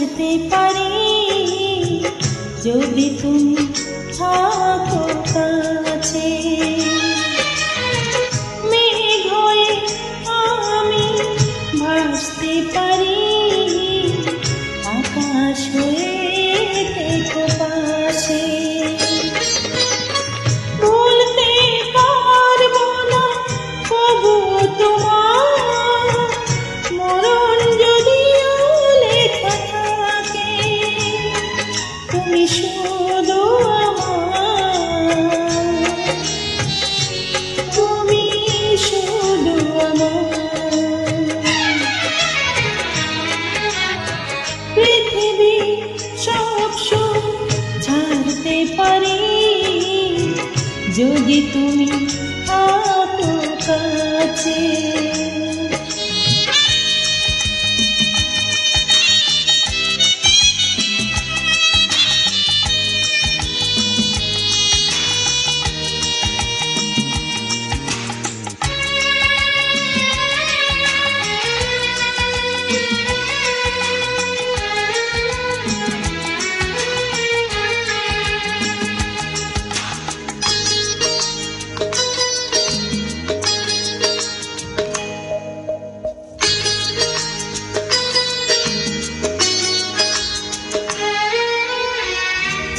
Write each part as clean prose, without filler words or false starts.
ভাসতে পারি যদি তুমি থাকো কাছে। মেঘ হয়ে আমি ভাসতে পারি, আকাশ হয়ে থেকো পাশে। বলতে পারবো না কবু তোমার, মরণ যদিও লেখা থাকে। তুমি শুধু আমার, তুমি শুধু আমার। পৃথিবী সব সুখ ছাড়তে পারি যদি তুমি থাকো কাছে।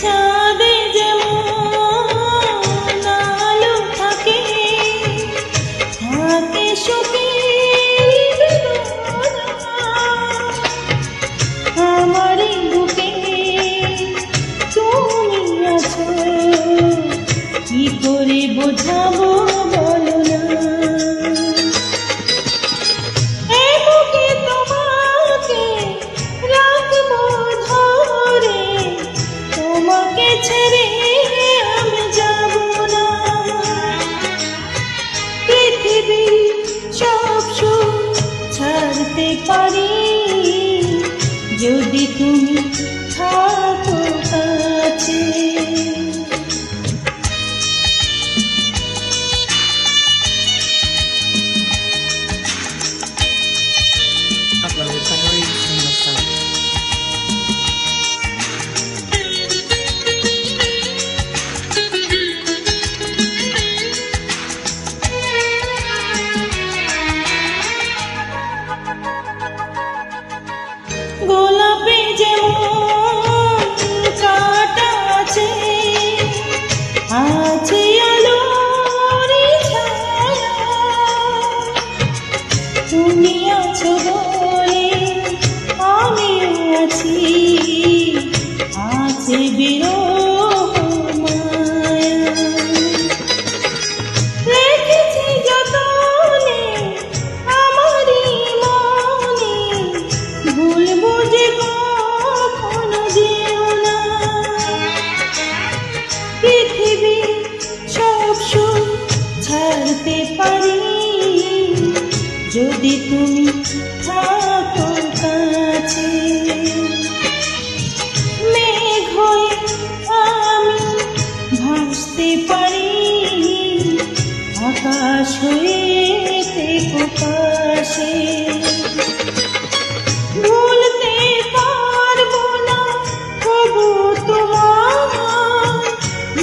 চাঁদে যেমন আলো থাকে, থাকে সুখের বেদনা। আমার বুকে তুমি আছো, কি করে বোঝাবো বলো না। এই বুকে তোমাকে রাখবো ধরে, তোমাকে ছেড়ে আমি যাব না। পৃথিবী সব সুখ ছাড়তে পারি যদি তুমি থাকো কাছে। Uploaded by Reed Singleton. গোলাপে যেমন কাঁটা আছে, আছে আলোর ছায়া। তুমি আছো বলে আমিও আছি, আছে বিরহ মায়া। রেখেছি যতনে আমারই মনে, ভুলবো যে কখনো যেও না। পৃথিবী সব সুখ ছাড়তে পারি যদি তুমি থাকো কাছে। মেঘ হয়ে আমি ভাসতে পারি, আকাশ হয়ে থেকো পাশে। ভুলতে পারবো না কবু তোমার,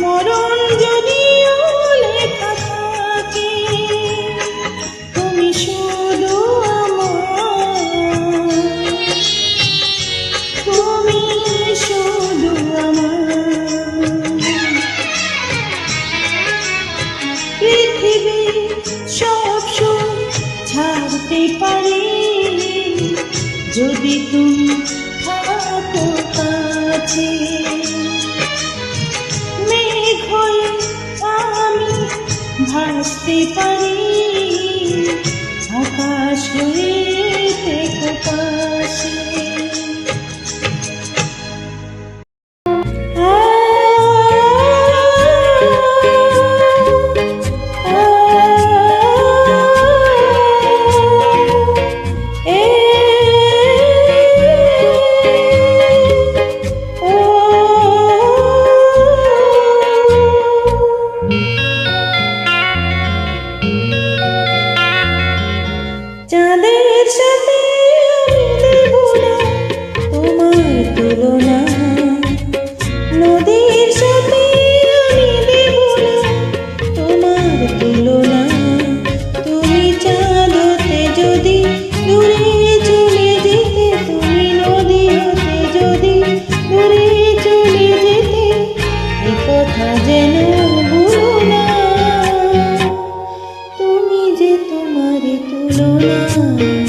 মরণ যদিও লেখা থাকে। তুমি শুধু আমার, তুমি শুধু আমার। পৃথিবী সব সুখ ছাড়তে পারি যদি তুমি থাকো কাছে। মেঘ হয়ে আমি ভাসতে পারি, আকাশ হয়ে থেকো পাশে। চাঁদের সাথে আমি দেব না তোমার না